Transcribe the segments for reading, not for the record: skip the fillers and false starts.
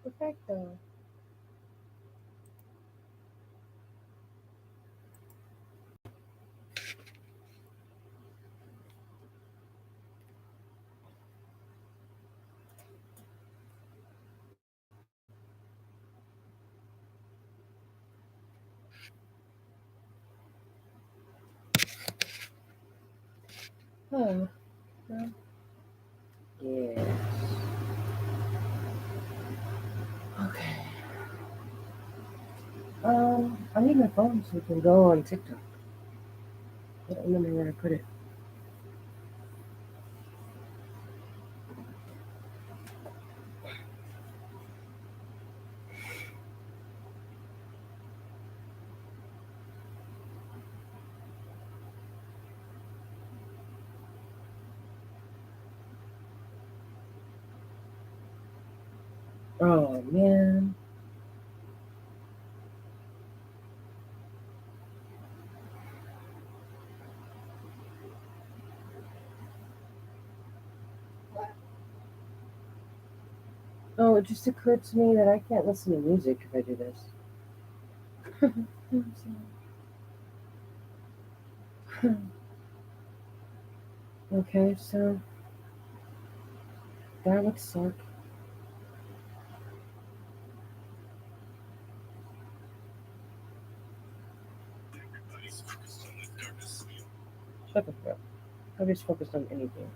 Perfecto. Oh, well, yes. Okay. I need my phone so we can go on TikTok. I don't remember where I put it. Oh man. Oh, it just occurred to me that I can't listen to music if I do this. Okay, so that would suck. Shut the fuck up. Nobody's focused on anything.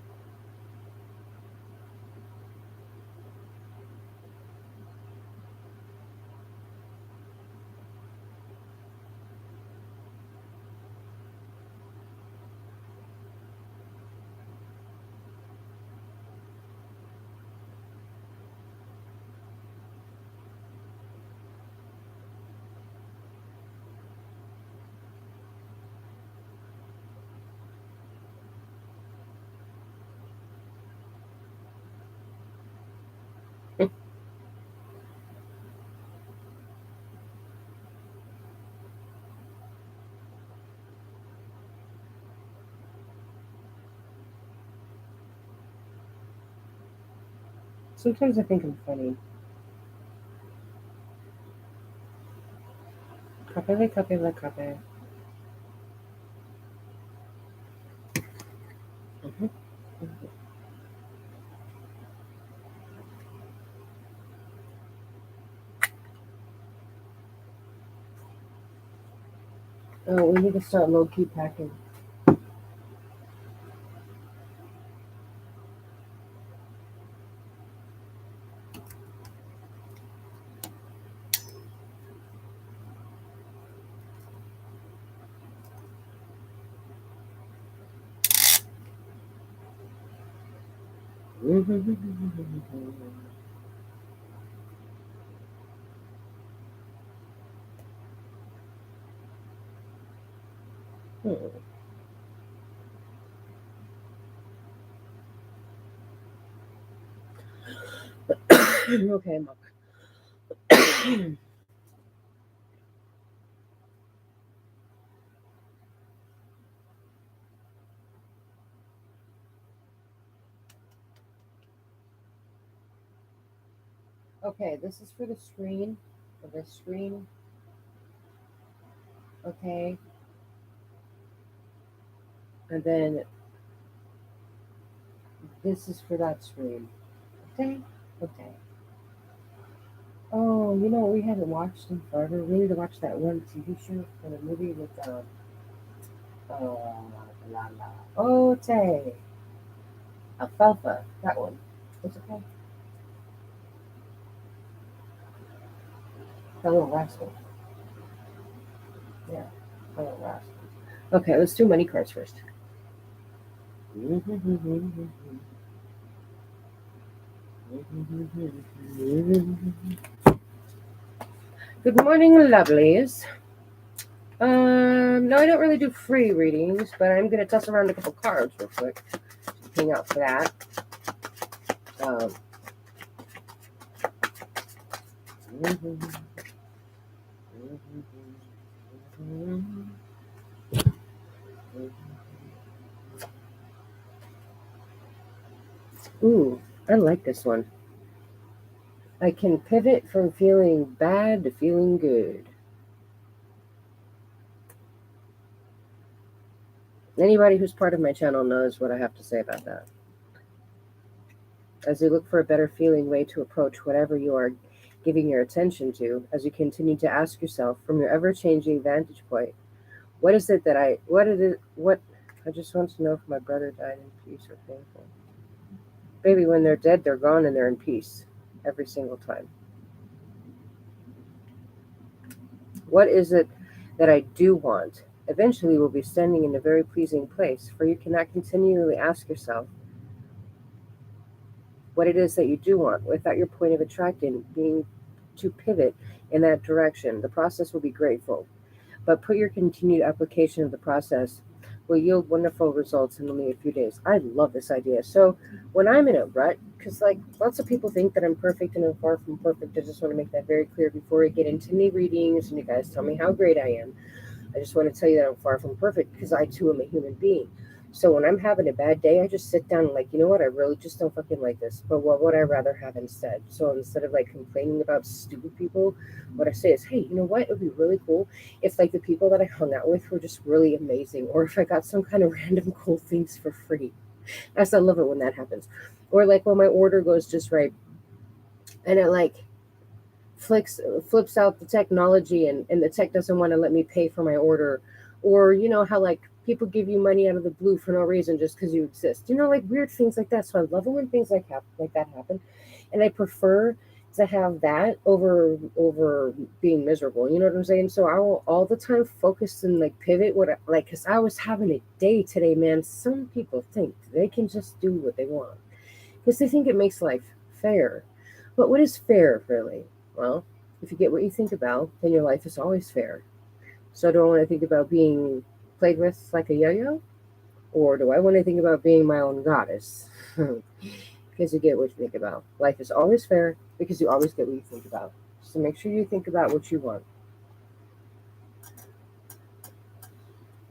Sometimes I think I'm funny. Capele, capele, capele. Mhm. Oh, we need to start low key packing. Okay, Mark. Okay, this is for the screen. For this screen. Okay. And then this is for that screen. Okay? Okay. Oh, you know what we haven't watched in forever? We need to watch that one TV show for the movie with la la. Ote. Alfalfa. That one. It's okay. That little rascal. Yeah. That little rascal. Okay, let's do money cards first. Good morning, lovelies. No, I don't really do free readings, but I'm gonna toss around a couple cards real quick. Hang out for that. Um, Ooh, I like this one. I can pivot from feeling bad to feeling good. Anybody who's part of my channel knows what I have to say about that. As you look for a better feeling way to approach whatever you are giving your attention to, as you continue to ask yourself from your ever-changing vantage point, what is it that I just want to know if my brother died in peace or painful. Baby, when they're dead, they're gone and they're in peace every single time. What is it that I do want? Eventually, we'll be standing in a very pleasing place, for you cannot continually ask yourself what it is that you do want without your point of attracting being to pivot in that direction. The process will be grateful, but put your continued application of the process will yield wonderful results in only a few days. I love this idea. So when I'm in a rut, because like lots of people think that I'm perfect and I'm far from perfect, I just want to make that very clear before we get into any readings and you guys tell me how great I am. I just want to tell you that I'm far from perfect because I too am a human being. So when I'm having a bad day, I just sit down and like, you know what, I really just don't fucking like this. But what would I rather have instead? So instead of like complaining about stupid people, what I say is, hey, you know what? It would be really cool if like the people that I hung out with were just really amazing, or if I got some kind of random cool things for free. I still love it when that happens. Or like when my order goes just right and it like flips out the technology and the tech doesn't want to let me pay for my order, or you know how like people give you money out of the blue for no reason just because you exist, you know, like weird things like that. So I love it when things like that happen, and I prefer to have that over being miserable, you know what I'm saying? So I will all the time focus and like pivot what like because I was having a day today, man. Some people think they can just do what they want because they think it makes life fair. But what is fair, really? Well, if you get what you think about, then your life is always fair. So do I want to think about being played with like a yo-yo? Or do I want to think about being my own goddess? Because you get what you think about. Life is always fair because you always get what you think about. So make sure you think about what you want.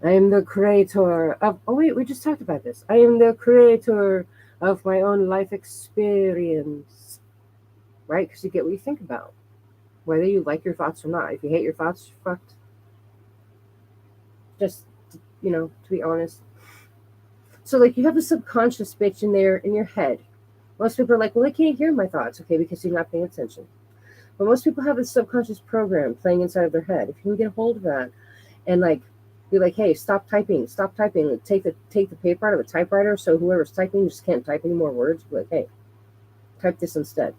I am the creator of. Oh, wait, we just talked about this. I am the creator of my own life experience. Right? Because you get what you think about. Whether you like your thoughts or not. If you hate your thoughts, you're fucked. Just, you know, to be honest. So, like, you have a subconscious bitch in there in your head. Most people are like, well, I can't hear my thoughts. Okay, because you're not paying attention. But most people have a subconscious program playing inside of their head. If you can get a hold of that and, like, be like, hey, stop typing. Like, take the paper out of the typewriter so whoever's typing just can't type any more words. Be like, hey, type this instead.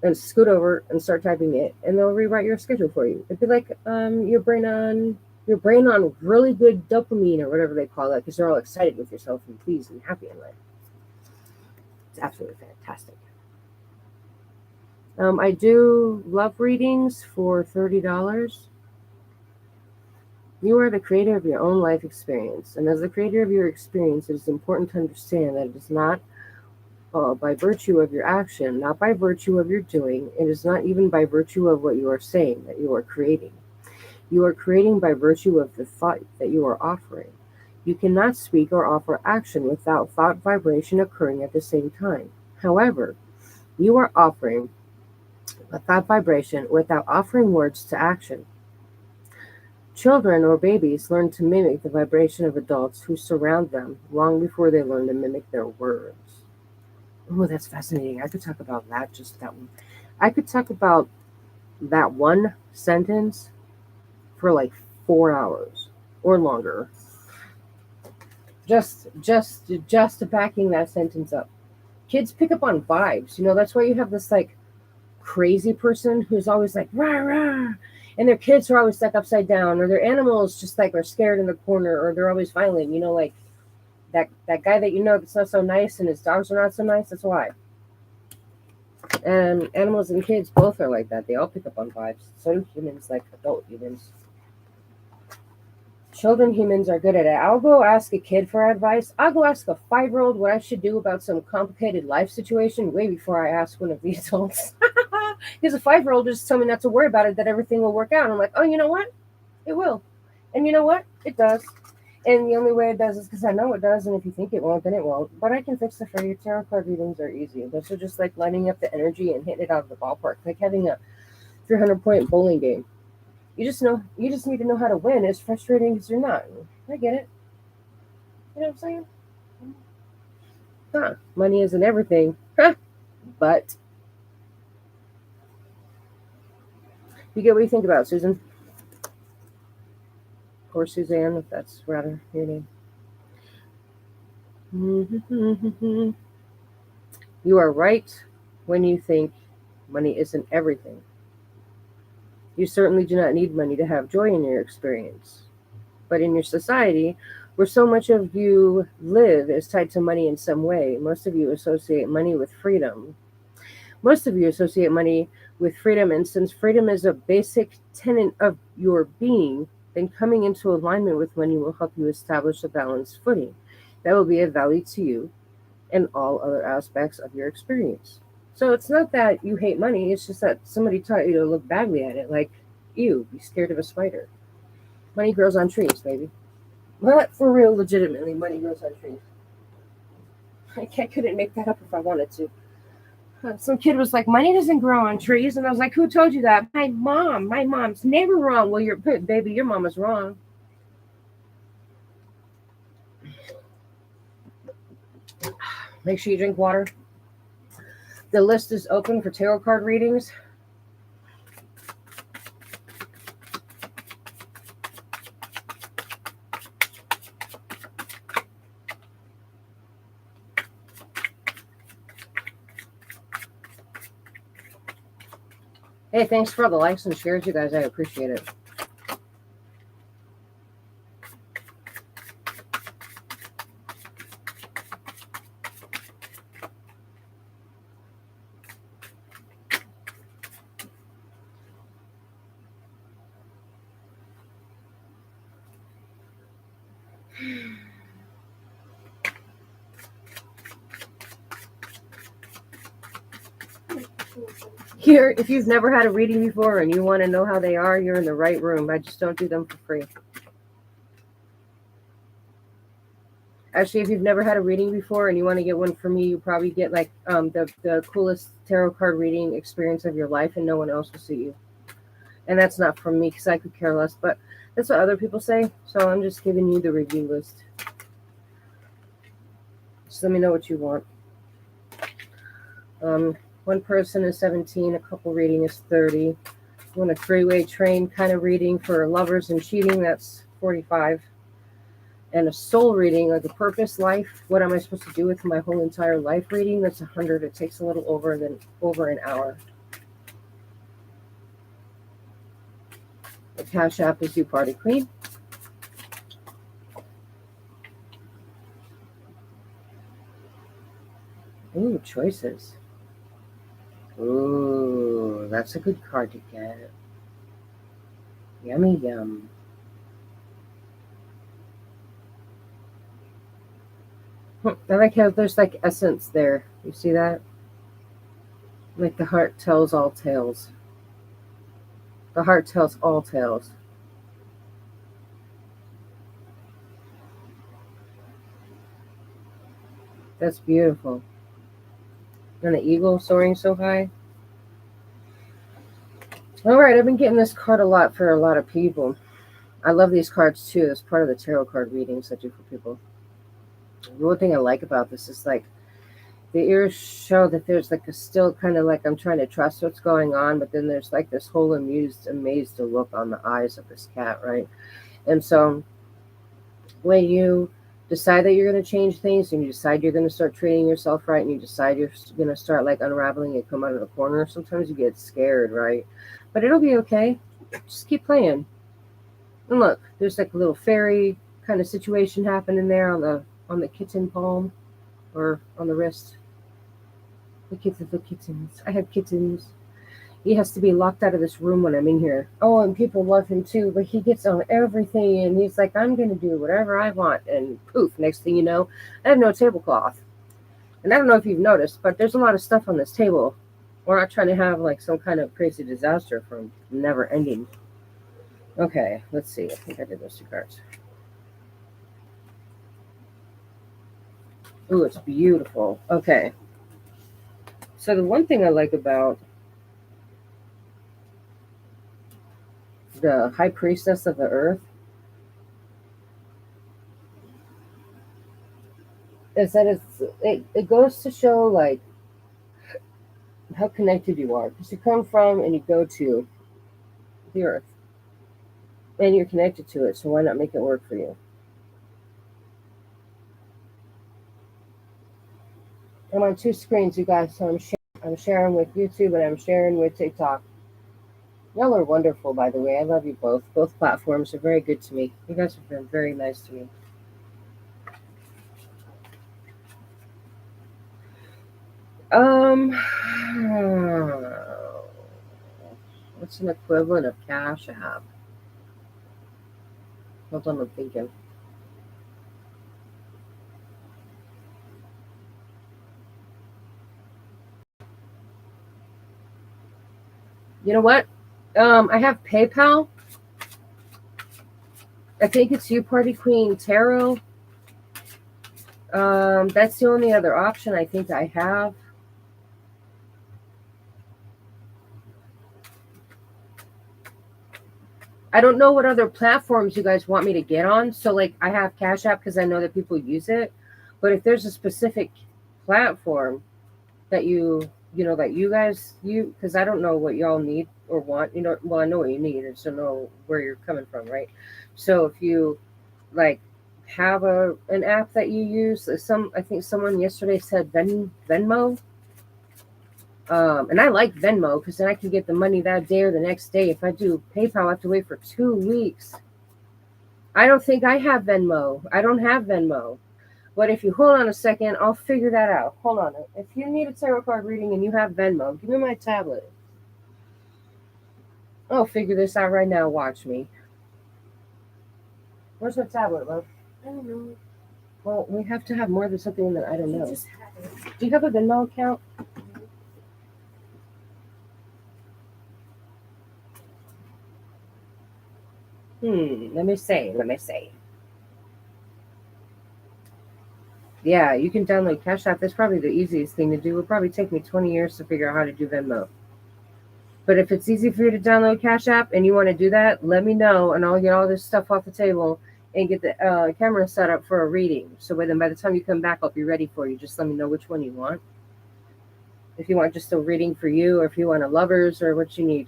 And scoot over and start typing it, and they'll rewrite your schedule for you. It'd be like your brain on really good dopamine or whatever they call it, because they're all excited with yourself and pleased and happy in life. It's absolutely fantastic. I do love readings for $30. You are the creator of your own life experience, and as the creator of your experience, it is important to understand that it is not by virtue of your action, not by virtue of your doing. It is not even by virtue of what you are saying that you are creating. You are creating by virtue of the thought that you are offering. You cannot speak or offer action without thought vibration occurring at the same time. However, you are offering a thought vibration without offering words to action. Children or babies learn to mimic the vibration of adults who surround them long before they learn to mimic their words. Oh, that's fascinating. I could talk about that, just that one. I could talk about that one sentence for like 4 hours or longer. Just backing that sentence up. Kids pick up on vibes. You know, that's why you have this like crazy person who's always like rah rah, and their kids are always stuck upside down, or their animals just like are scared in the corner, or they're always violent. You know, like that guy that you know that's not so nice, and his dogs are not so nice. That's why. And animals and kids both are like that. They all pick up on vibes. So do humans, like adult humans. Children humans are good at it. I'll go ask a kid for advice. I'll go ask a 5-year-old what I should do about some complicated life situation way before I ask one of the adults. Because a 5-year-old just told me not to worry about it, that everything will work out. I'm like, oh, you know what? It will. And you know what? It does. And the only way it does is because I know it does, and if you think it won't, then it won't. But I can fix it for you. Tarot card readings are easy. Those are just like lining up the energy and hitting it out of the ballpark, like having a 300-point bowling game. You just need to know how to win. It's frustrating because you're not. I get it. You know what I'm saying? Huh. Money isn't everything. Huh. But you get what you think about, Susan. Or Suzanne, if that's rather your name. You are right when you think money isn't everything. You certainly do not need money to have joy in your experience. But in your society, where so much of you live is tied to money in some way, most of you associate money with freedom. Most of you associate money with freedom, and since freedom is a basic tenet of your being, then coming into alignment with money will help you establish a balanced footing that will be of value to you and all other aspects of your experience. So it's not that you hate money, it's just that somebody taught you to look badly at it, like, ew, be scared of a spider. Money grows on trees, baby. But for real, legitimately, money grows on trees. I couldn't make that up if I wanted to. Some kid was like, money doesn't grow on trees. And I was like, who told you that? My mom. My mom's never wrong. Well, baby, your mom is wrong. Make sure you drink water. The list is open for tarot card readings. Hey, thanks for all the likes and shares, you guys. I appreciate it. Here, if you've never had a reading before and you want to know how they are, you're in the right room. I just don't do them for free. Actually, if you've never had a reading before and you want to get one from me, you probably get like the coolest tarot card reading experience of your life, and no one else will see you. And that's not from me because I could care less, but that's what other people say. So I'm just giving you the review list. Just let me know what you want. One person is 17, a couple reading is 30. You want a three-way train kind of reading for lovers and cheating, that's 45. And a soul reading, like a purpose life, what am I supposed to do with my whole entire life reading, that's 100. It takes a little over an hour. The Cash App is You Party Queen. Ooh, choices. Ooh, that's a good card to get. Yummy yum. I like how there's like essence there. You see that? Like the heart tells all tales. The heart tells all tales. That's beautiful. And the eagle soaring so high. All right, I've been getting this card a lot for a lot of people. I love these cards too. It's part of the tarot card readings I do for people. The one thing I like about this is like the ears show that there's like a still kind of like I'm trying to trust what's going on, but then there's like this whole amazed look on the eyes of this cat, right? And so when you decide that you're going to change things and you decide you're going to start treating yourself right and you decide you're going to start like unraveling and come out of the corner, sometimes you get scared, right? But it'll be okay. Just keep playing. And look, there's like a little fairy kind of situation happening there on the kitten palm or on the wrist. The kittens. I have kittens. He has to be locked out of this room when I'm in here. Oh, and people love him too, but he gets on everything and he's like, I'm going to do whatever I want. And poof, next thing you know, I have no tablecloth. And I don't know if you've noticed, but there's a lot of stuff on this table. We're not trying to have like some kind of crazy disaster from never ending. Okay, let's see. I think I did those two cards. Ooh, it's beautiful. Okay. So the one thing I like about the High Priestess of the Earth is that it goes to show like how connected you are because you come from and you go to the Earth and you're connected to it. So why not make it work for you? I'm on two screens, you guys. So I'm sharing with YouTube and I'm sharing with TikTok. Y'all are wonderful, by the way. I love you both. Both platforms are very good to me. You guys have been very nice to me. Um, what's an equivalent of Cash App? Hold on, I'm thinking. You know what? I have PayPal. I think it's You Party Queen Tarot. That's the only other option I think I have. I don't know what other platforms you guys want me to get on. So, like, I have Cash App because I know that people use it. But if there's a specific platform that that you guys you because I don't know what y'all need or want. Well, I know what you need. I just don't know where you're coming from, right? So if you like have an app that you use, I think someone yesterday said Venmo. And I like Venmo because then I can get the money that day or the next day. If I do PayPal, I have to wait for 2 weeks. I don't think I have Venmo. I don't have Venmo. But if you hold on a second, I'll figure that out. Hold on. If you need a tarot card reading and you have Venmo, give me my tablet. I'll figure this out right now. Watch me. Where's my tablet, love? I don't know. Well, we have to have more than something that I don't know. Do you have a Venmo account? Let me say. Let me say. Yeah, you can download Cash App. That's probably the easiest thing to do. It would probably take me 20 years to figure out how to do Venmo. But if it's easy for you to download Cash App and you want to do that, let me know and I'll get all this stuff off the table and get the camera set up for a reading. So by the time you come back, I'll be ready for you. Just let me know which one you want. If you want just a reading for you or if you want a lovers or what you need.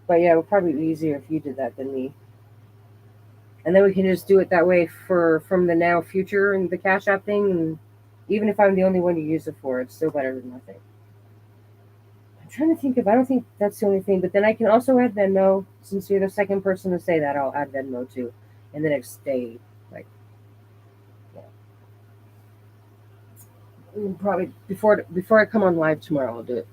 But yeah, it would probably be easier if you did that than me. And then we can just do it that way from the now future and the Cash App thing. And even if I'm the only one you use it for, it's still better than nothing. I'm trying to think if I don't think that's the only thing, but then I can also add Venmo. Since you're the second person to say that, I'll add Venmo too. And the next day, like yeah. Probably before I come on live tomorrow, I'll do it.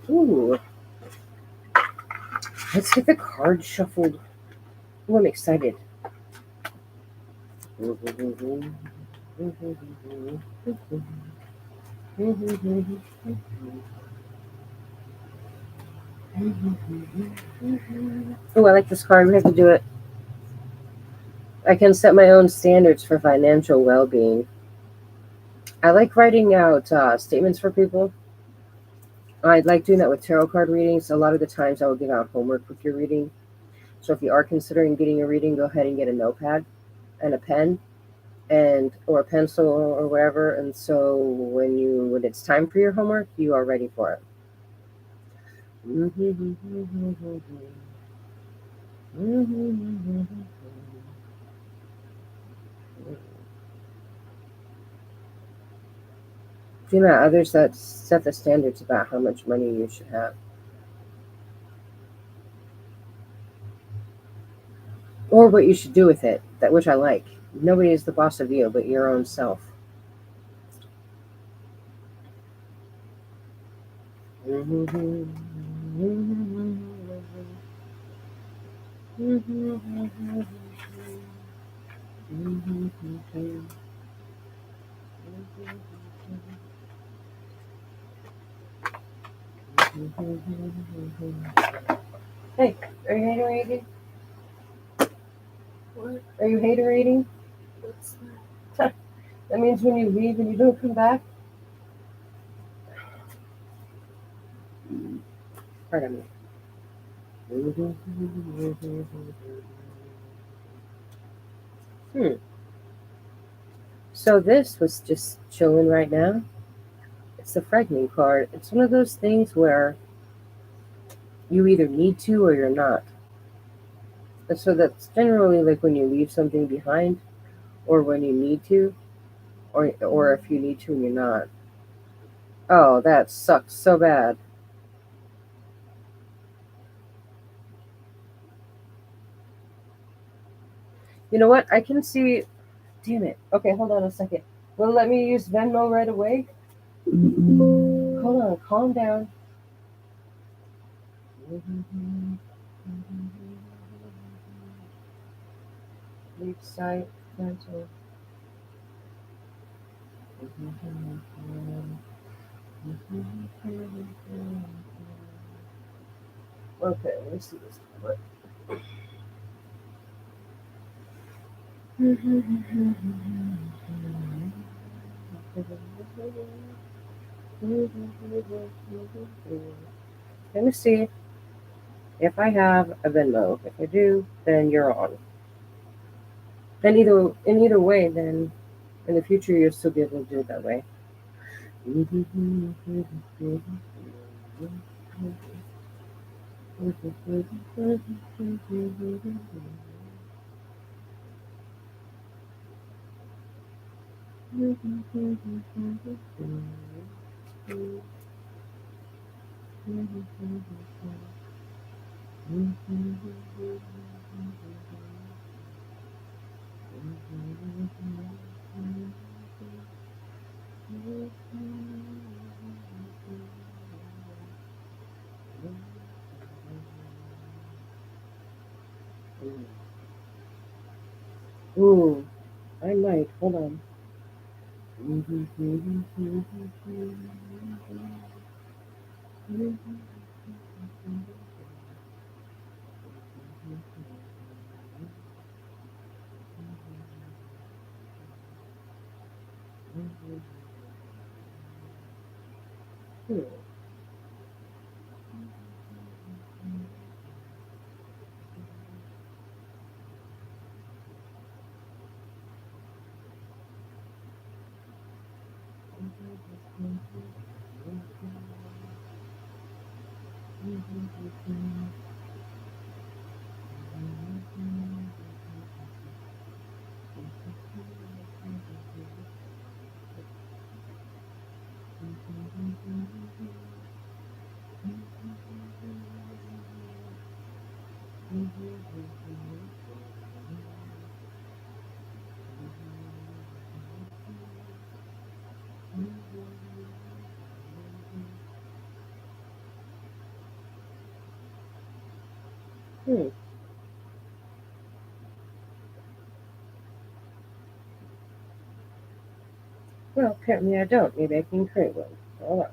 Ooh, let's get the card shuffled. Ooh, I'm excited. Oh, I like this card. We have to do it. I can set my own standards for financial well being. I like writing out statements for people. I like doing that with tarot card readings. A lot of the times I will give out homework with your reading. So if you are considering getting a reading, go ahead and get a notepad and a pen and or a pencil or whatever. And so when it's time for your homework, you are ready for it. You know, others that set the standards about how much money you should have, or what you should do with it. That which I like. Nobody is the boss of you, but your own self. Hey, are you hateраting? What? Are you hateраting? What's That means when you leave and you don't come back. Pardon me. So this was just chilling right now. It's the frightening card. It's one of those things where you either need to or you're not. And so that's generally like when you leave something behind, or when you need to, or if you need to and you're not. Oh, that sucks so bad. You know what? I can see. Damn it. Okay, hold on a second. Will it let me use Venmo right away? Hold on, calm down. Leave site, cancel. Okay, let me see this. Let me see if I have a Venmo. If I do, then you're on. And either way, then in the future you'll still be able to do it that way. Ooh, I might. Hold on. Hmm. Well, apparently I don't. Maybe I can create one. Hold on.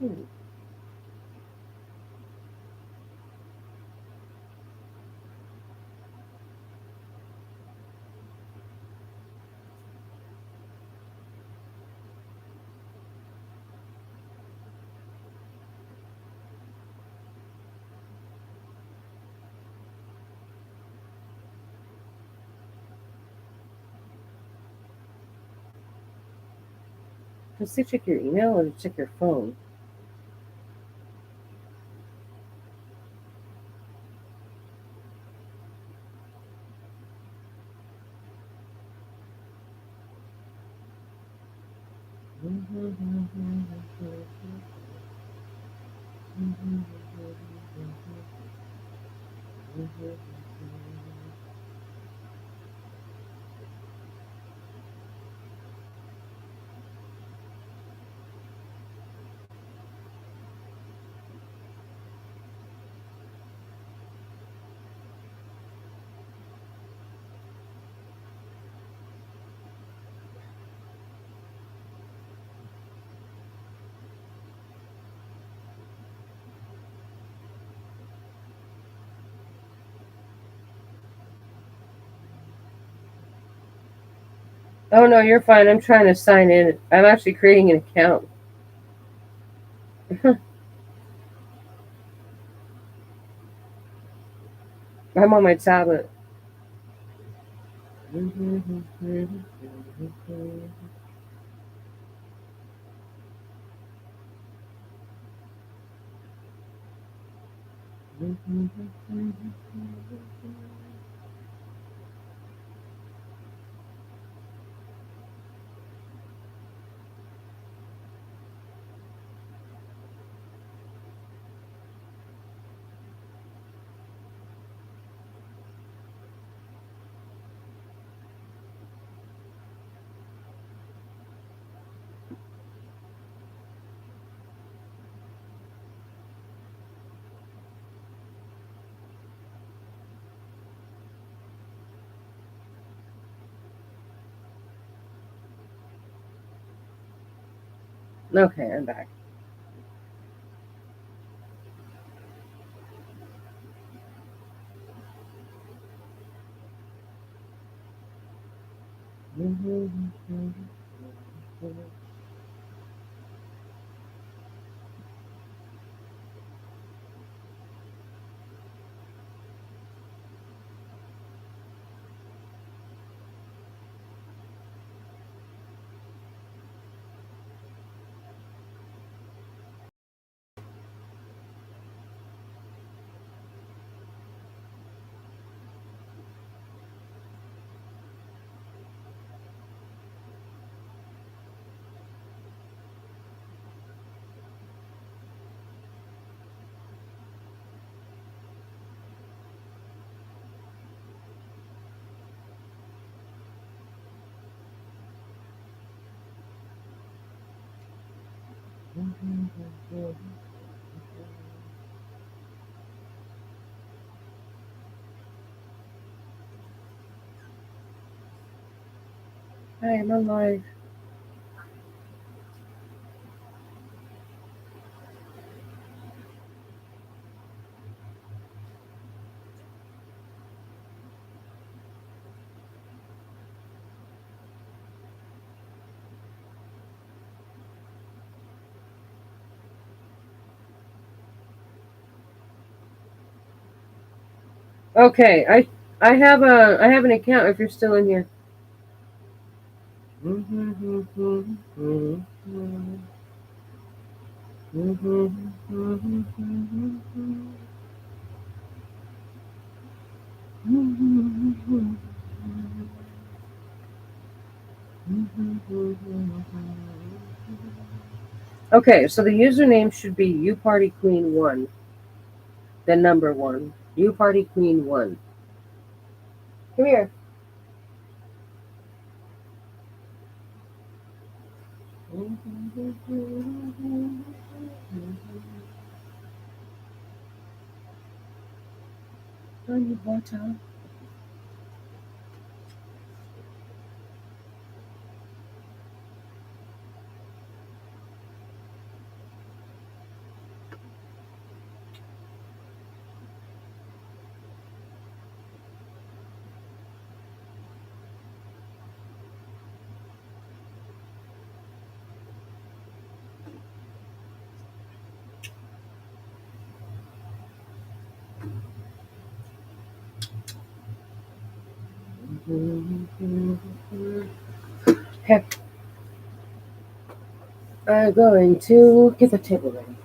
Hmm. Let's see, check your email or check your phone. Oh no, you're fine. I'm trying to sign in. I'm actually creating an account. I'm on my tablet. Okay, I'm back. Hi, I'm on live. Okay, I have an account if you're still in here. Okay, so the username should be upartyqueen1, the number one. Upartyqueen1. Come here. Honey butter. Okay. I'm going to get the table ready.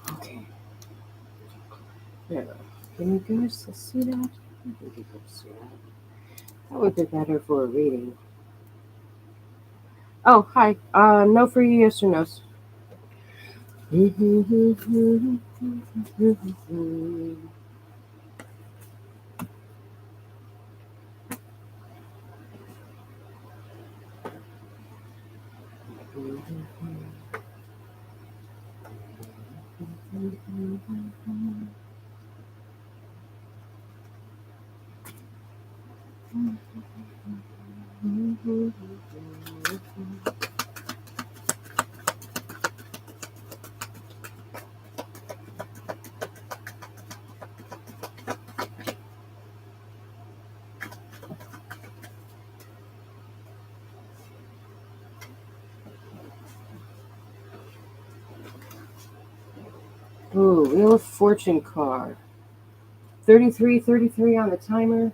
Okay. Now, can you guys see that? I think you can see that. That would be better for a reading. Oh, hi. No for you, yes or no's. Ooh, Wheel of Fortune card. 33 on the timer.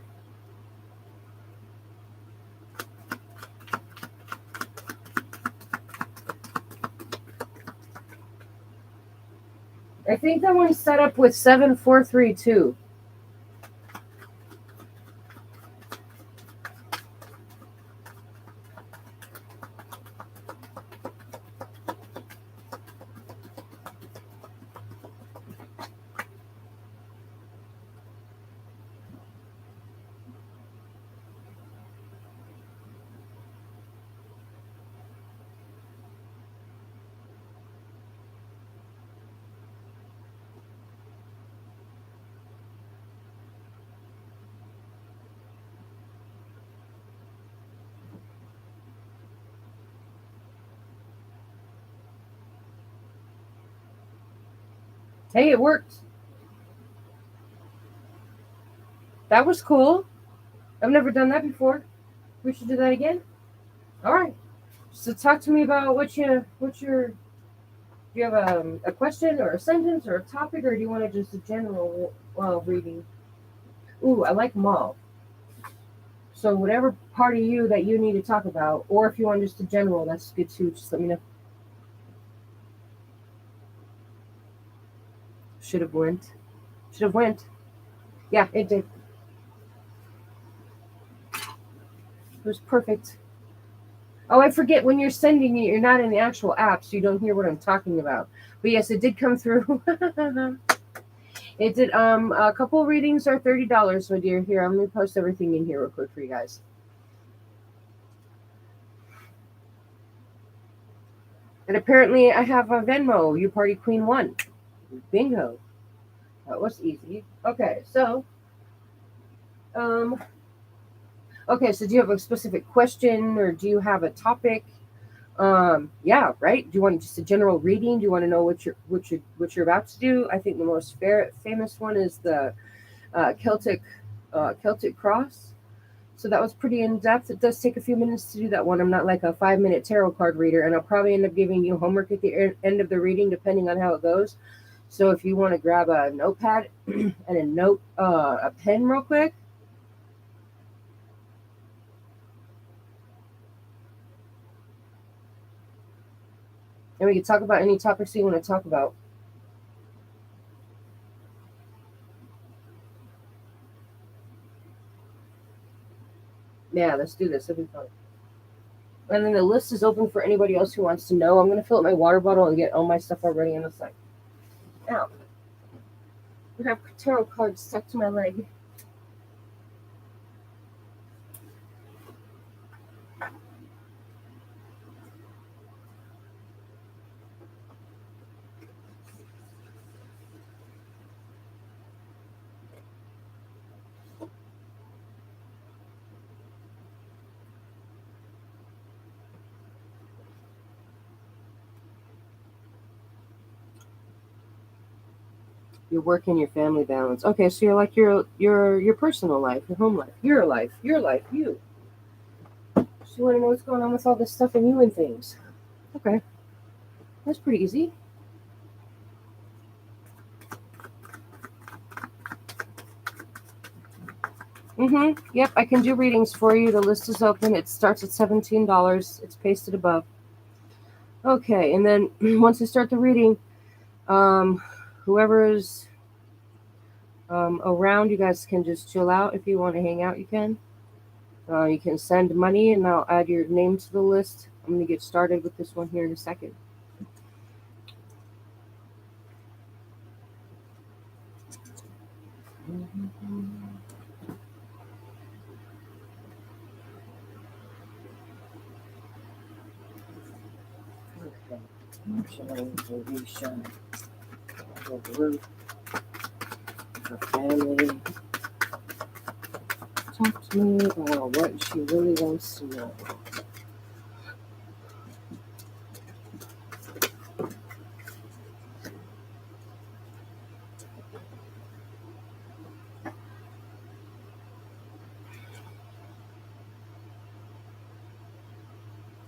I think that one's set up with 7432. Hey, it worked. That was cool. I've never done that before. We should do that again. All right. So talk to me about what's your. Do you have a question or a sentence or a topic, or do you want to just a general reading? Ooh, I like mall. So whatever part of you that you need to talk about, or if you want just a general, that's good too. Just let me know. Should have went. Should have went. Yeah, it did. It was perfect. Oh, I forget when you're sending it, you're not in the actual app, so you don't hear what I'm talking about. But yes, it did come through. It did. A couple readings are $30, my dear. Here, I'm gonna post everything in here real quick for you guys. And apparently, I have a Venmo. You Party Queen 1. Bingo. That was easy. Okay, so um, Okay, so do you have a specific question or do you have a topic? Yeah, right. Do you want just a general reading? Do you want to know what you're about to do? I think the most famous one is the Celtic cross. So that was pretty in depth. It does take a few minutes to do that one. I'm not like a 5 minute tarot card reader, and I'll probably end up giving you homework at the end of the reading, depending on how it goes. So if you want to grab a notepad and a pen, real quick, and we can talk about any topics you want to talk about. Yeah, let's do this. It'll be fun. And then the list is open for anybody else who wants to know. I'm gonna fill up my water bottle and get all my stuff already on the side. Now, I have tarot cards stuck to my leg. Your work and your family balance. Okay, so you're like your personal life, your home life, your life, you. So you want to know what's going on with all this stuff and you and things. Okay, that's pretty easy. Yep, I can do readings for you. The list is open. It starts at $17. It's pasted above. Okay, and then once I start the reading, um, whoever's around, you guys can just chill out. If you want to hang out, you can. You can send money, and I'll add your name to the list. I'm going to get started with this one here in a second. Okay. Emotional the group, the family. Talk to me about what she really wants to know.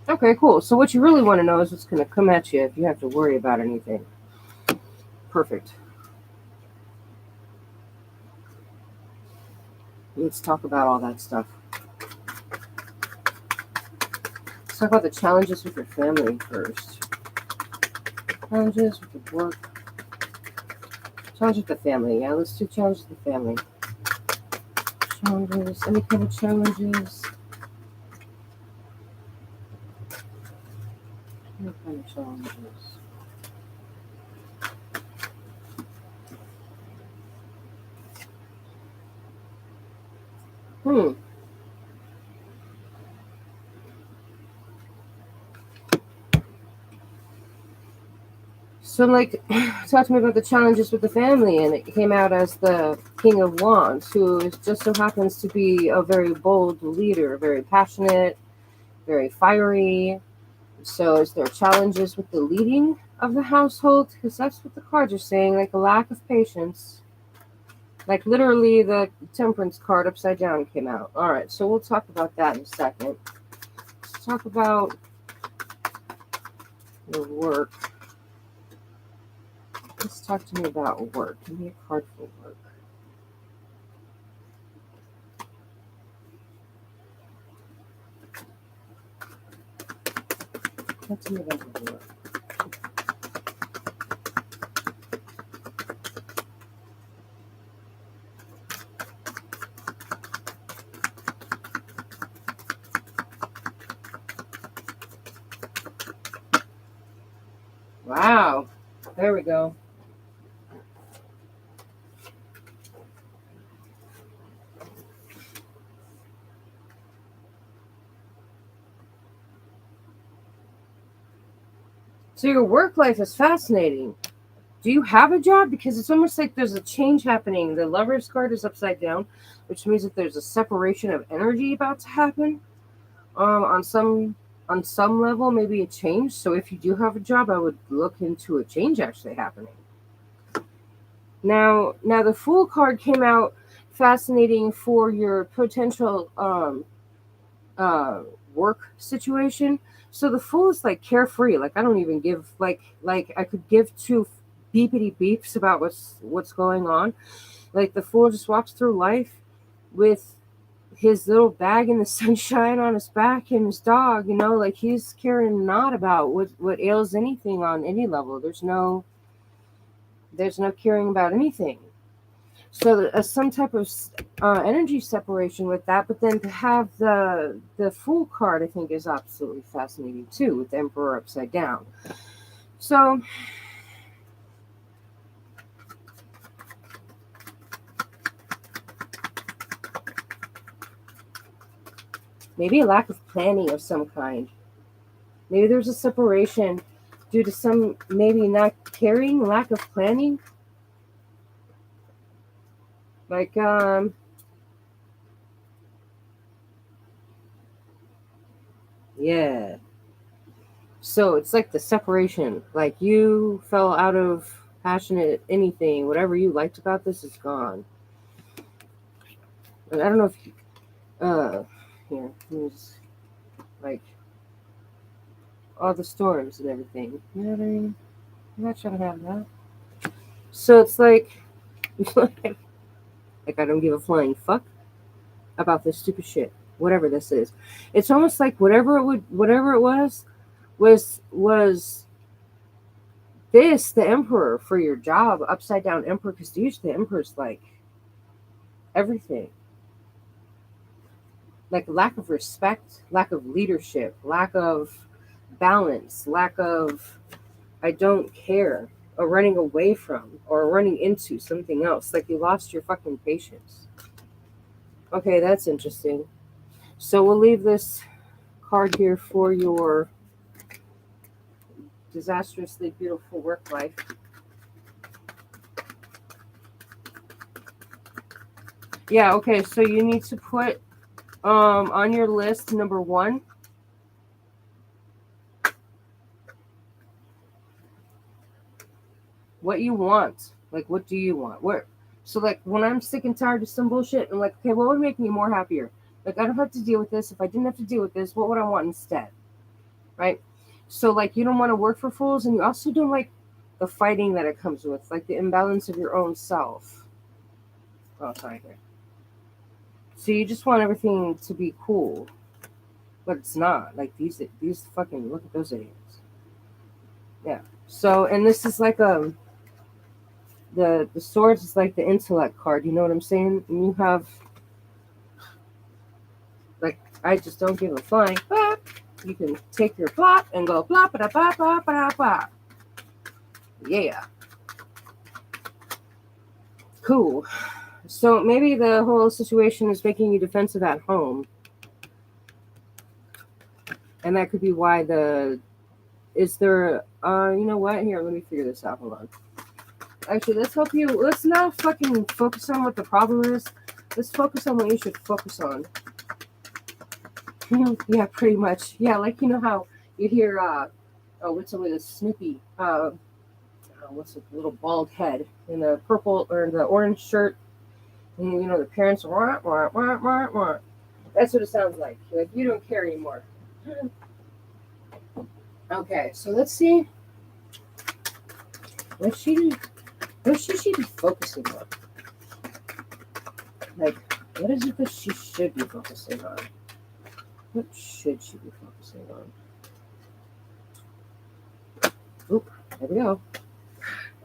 Okay, cool. So what you really want to know is what's going to come at you if you have to worry about anything. Perfect. Let's talk about all that stuff. Let's talk about the challenges with your family first. Challenges with the work. Challenge with the family. Yeah, let's do challenges with the family. Challenges. Any kind of challenges? Any kind of challenges? Hmm. So, like, talk to me about the challenges with the family, and it came out as the King of Wands, who just so happens to be a very bold leader, very passionate, very fiery. So, is there challenges with the leading of the household? Because that's what the cards are saying, like a lack of patience. Like, literally, the Temperance card upside down came out. All right, so we'll talk about that in a second. Let's talk about your work. Let's talk to me about work. Give me a card for work. Talk to me about work. Wow. There we go. So your work life is fascinating. Do you have a job? Because it's almost like there's a change happening. The Lover's card is upside down, which means that there's a separation of energy about to happen. On some level, maybe a change. So if you do have a job, I would look into a change actually happening. Now the Fool card came out, fascinating for your potential uh work situation. So the Fool is like carefree. Like I don't even give like I could give two beepity beeps about what's going on. Like the Fool just walks through life with his little bag in the sunshine on his back and his dog, like he's caring not about what ails anything on any level. There's no caring about anything. So some type of energy separation with that, but then to have the Fool card, I think, is absolutely fascinating too, with the Emperor upside down. So maybe a lack of planning of some kind. Maybe there's a separation due to some maybe not caring, lack of planning. Like yeah. So it's like the separation. Like you fell out of passionate anything, whatever you liked about this is gone. And I don't know if here, here's like all the storms and everything. You know what I mean? I'm not trying to have that. So it's like like I don't give a flying fuck about this stupid shit. Whatever this is. It's almost like whatever it was this the Emperor for your job, upside down Emperor, because usually the Emperor's like everything. Like lack of respect, lack of leadership, lack of balance, lack of I don't care, or running away from, or running into something else. Like you lost your fucking patience. Okay, that's interesting. So we'll leave this card here for your disastrously beautiful work life. Yeah, okay, so you need to put on your list number 1. What you want. Like what do you want? Where so like when I'm sick and tired of some bullshit, I'm like, okay, what would make me more happier? Like I don't have to deal with this. If I didn't have to deal with this, what would I want instead? Right? So like you don't want to work for fools, and you also don't like the fighting that it comes with, like the imbalance of your own self. Oh, sorry. So you just want everything to be cool, but it's not. Like these fucking look at those idiots. Yeah. So and this is like the swords is like the intellect card. You know what I'm saying? And you have like I just don't give a flying fuck. You can take your plop and go plop ba da ba ba ba da ba. Yeah. Cool. So maybe the whole situation is making you defensive at home. And that could be why is there you know what? Here, let me figure this out. Hold on. Actually, let's not fucking focus on what the problem is. Let's focus on what you should focus on. Yeah, pretty much. Yeah, like you know how you hear what's it with a Snoopy? What's a little bald head in the purple or the orange shirt, and the parents wah, wah, wah, wah, wah. That's what it sounds like. Like you don't care anymore. Okay, so let's see what should she be focusing on? Like, what is it that she should be focusing on? What should she be focusing on? Oop, there we go.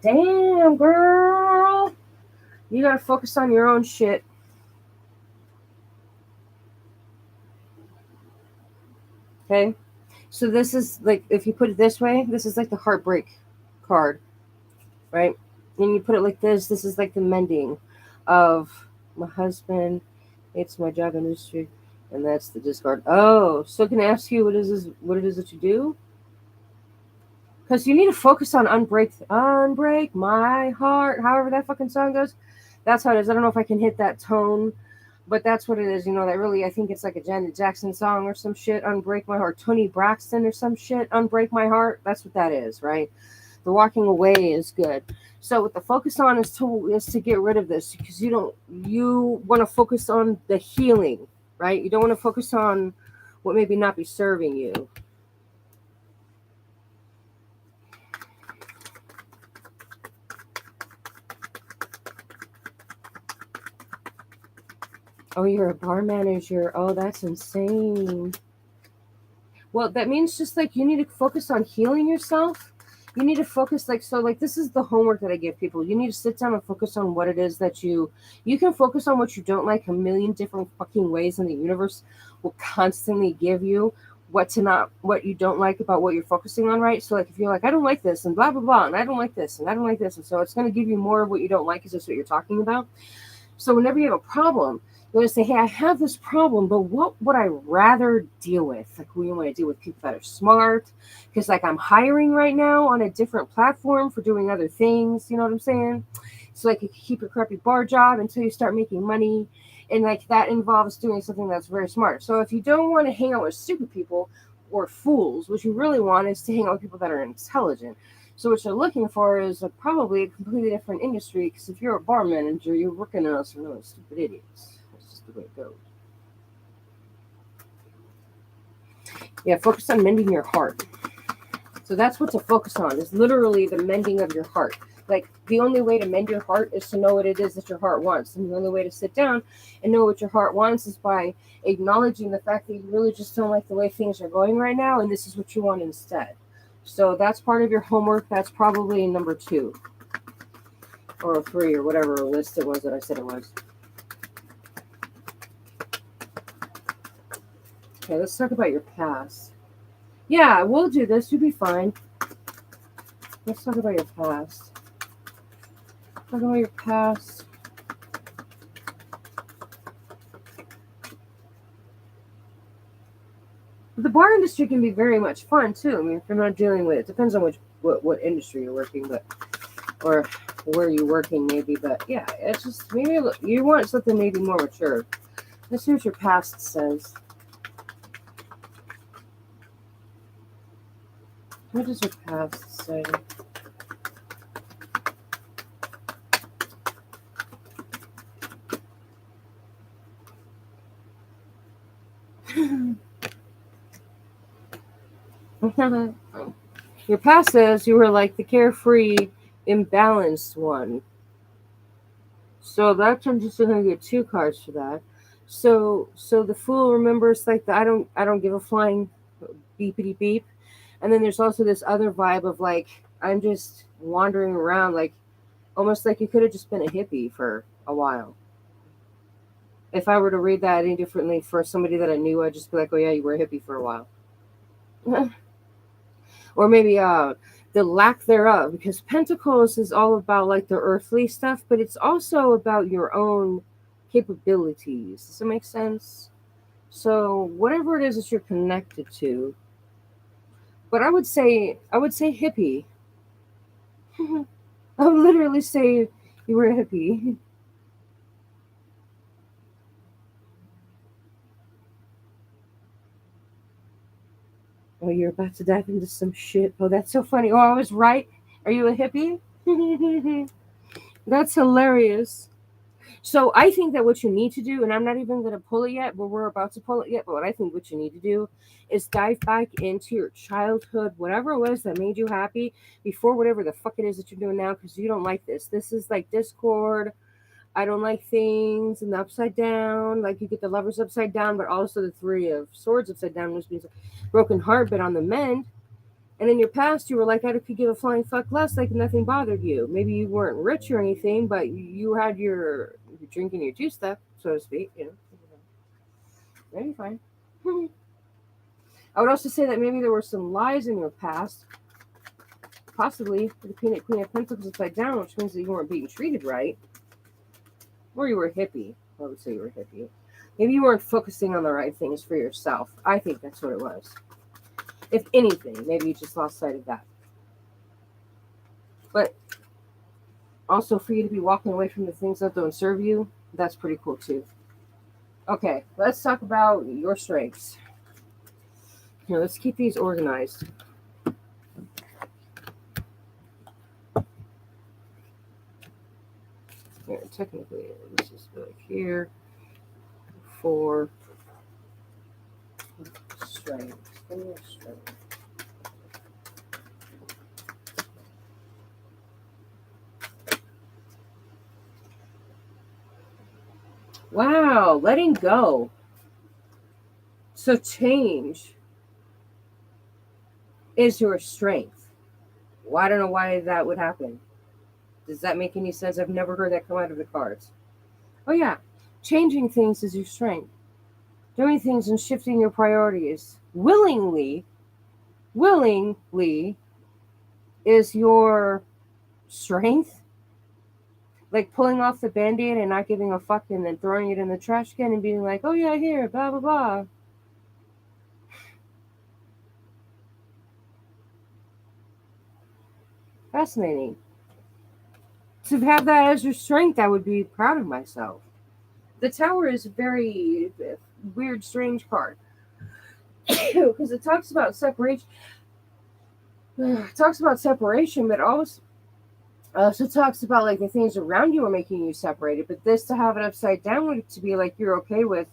Damn, girl. You gotta focus on your own shit. Okay? So this is like, if you put it this way, this is like the heartbreak card, right? And you put it like this is like the mending of my husband hates my job industry, and that's the discard. Oh, so can I ask you what it is that you do? Because you need to focus on unbreak my heart, however that fucking song goes. That's how it is. I don't know if I can hit that tone, but that's what it is. You know, that really, I think it's like a Janet Jackson song or some shit, Unbreak My Heart. Tony Braxton or some shit, Unbreak My Heart. That's what that is, right? The walking away is good. So what the focus on is to get rid of this, because you want to focus on the healing, right? You don't want to focus on what maybe not be serving you. Oh, you're a bar manager. Oh, that's insane. Well, that means just like you need to focus on healing yourself. You need to focus like this is the homework that I give people. You need to sit down and focus on what it is that you can focus on what you don't like a million different fucking ways, and the universe will constantly give you what you don't like about what you're focusing on, right? So like if you're like, I don't like this and blah blah blah, and I don't like this and I don't like this, and so it's gonna give you more of what you don't like, is just what you're talking about. So whenever you have a problem, you want to say, hey, I have this problem, but what would I rather deal with? Like, we want to deal with people that are smart, because like I'm hiring right now on a different platform for doing other things. You know what I'm saying? So like you can keep your crappy bar job until you start making money. And like that involves doing something that's very smart. So if you don't want to hang out with stupid people or fools, what you really want is to hang out with people that are intelligent. So what you're looking for is probably a completely different industry, because if you're a bar manager, you're working on some really stupid idiots. That's just the way it goes. Yeah, focus on mending your heart. So that's what to focus on, is literally the mending of your heart. Like the only way to mend your heart is to know what it is that your heart wants. And the only way to sit down and know what your heart wants is by acknowledging the fact that you really just don't like the way things are going right now, and this is what you want instead. So that's part of your homework. That's probably number 2 or 3 or whatever list it was that I said it was. Okay, let's talk about your past. Yeah, we'll do this. You'll be fine. Let's talk about your past. Talk about your past. The bar industry can be very much fun too. I mean, if you're not dealing with it, depends on what industry you're working, but or where you're working maybe. But yeah, it's just maybe you want something maybe more mature. Let's see what your past says. What does your past say? Your past says you were like the carefree, imbalanced one. So that I'm just gonna get 2 cards for that. So the fool remembers like the I don't give a flying beepity beep. And then there's also this other vibe of like I'm just wandering around, like almost like you could have just been a hippie for a while. If I were to read that any differently for somebody that I knew, I'd just be like, oh yeah, you were a hippie for a while. Or maybe the lack thereof, because Pentacles is all about like the earthly stuff, but it's also about your own capabilities. Does it make sense? So whatever it is that you're connected to, but I would say hippie. I would literally say you were a hippie. Oh, you're about to dive into some shit. Oh, that's so funny. Oh, I was right. Are you a hippie? That's hilarious. So I think that what you need to do, and I'm not even going to pull it yet, but we're about to pull it yet. But what I think what you need to do is dive back into your childhood, whatever it was that made you happy before whatever the fuck it is that you're doing now, because you don't like this. This is like Discord. I don't like things and the upside down. Like you get the lovers upside down, but also the 3 of swords upside down, which means broken heart, but on the mend. And in your past, you were like, I could give a flying fuck less, like nothing bothered you. Maybe you weren't rich or anything, but you had your drinking your juice stuff, so to speak. Maybe fine. I would also say that maybe there were some lies in your past, possibly the Queen of Pentacles upside down, which means that you weren't being treated right, or you were a hippie. I would say you were a hippie. Maybe you weren't focusing on the right things for yourself. I think that's what it was. If anything, maybe you just lost sight of that. But also for you to be walking away from the things that don't serve you, that's pretty cool too. Okay, let's talk about your strengths. Here, let's keep these organized. Here, technically, this is back here for strengths. Strength. Wow, letting go. So change is your strength. Well, I don't know why that would happen. Does that make any sense? I've never heard that come out of the cards. Oh yeah, changing things is your strength. Doing things and shifting your priorities willingly is your strength. Like pulling off the band-aid and not giving a fuck and then throwing it in the trash can and being like, oh yeah, here, blah blah blah. Fascinating. To have that as your strength, I would be proud of myself. The Tower is a very weird, strange card because it talks about separation. It talks about separation, but also talks about like the things around you are making you separated. But this to have it upside down would to be like you're okay with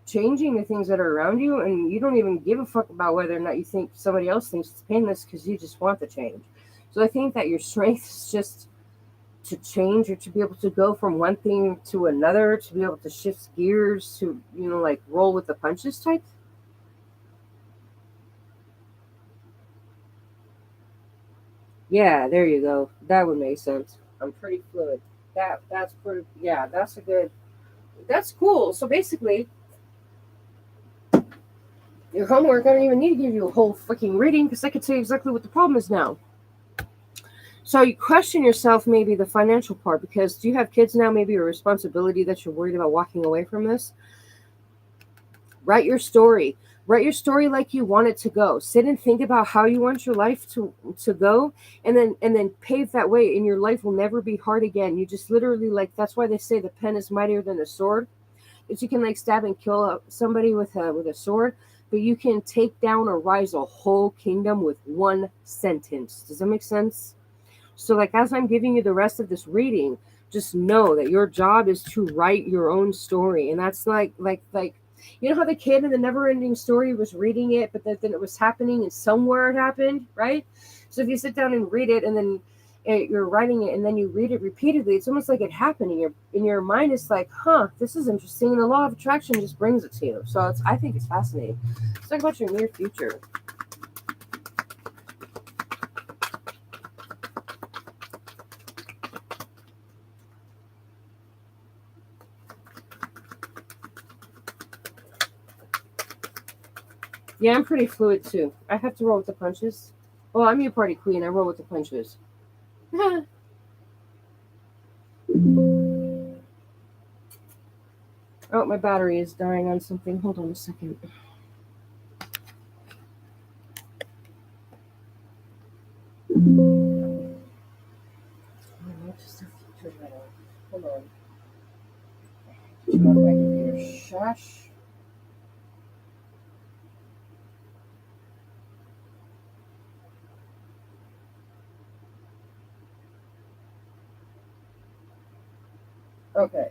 changing the things that are around you, and you don't even give a fuck about whether or not you think somebody else thinks it's painless because you just want the change. So I think that your strength is just to change or to be able to go from one thing to another, to be able to shift gears, to like roll with the punches type. Yeah, there you go. That would make sense. I'm pretty fluid. That's pretty. Yeah, that's a good. That's cool. So basically, your homework. I don't even need to give you a whole freaking reading because I could tell you exactly what the problem is now. So you question yourself, maybe the financial part, because do you have kids now? Maybe a responsibility that you're worried about walking away from this. Write your story. Write your story like you want it to go. Sit and think about how you want your life to go, and then pave that way. And your life will never be hard again. You just literally like that's why they say the pen is mightier than the sword. Is you can like stab and kill somebody with a sword, but you can take down or rise a whole kingdom with one sentence. Does that make sense? So, like, as I'm giving you the rest of this reading, just know that your job is to write your own story. And that's like, you know how the kid in the never ending story was reading it, but then it was happening and somewhere it happened, right? So, if you sit down and read it and then you're writing it and then you read it repeatedly, it's almost like it happened in your mind. It's like, huh, this is interesting. And the law of attraction just brings it to you. So, I think it's fascinating. Let's talk about your near future. Yeah, I'm pretty fluid too. I have to roll with the punches. Well, I'm your party queen. I roll with the punches. Oh, my battery is dying on something. Hold on a second. I just have to turn that on. Hold on. Turn off my computer. Shush. Okay.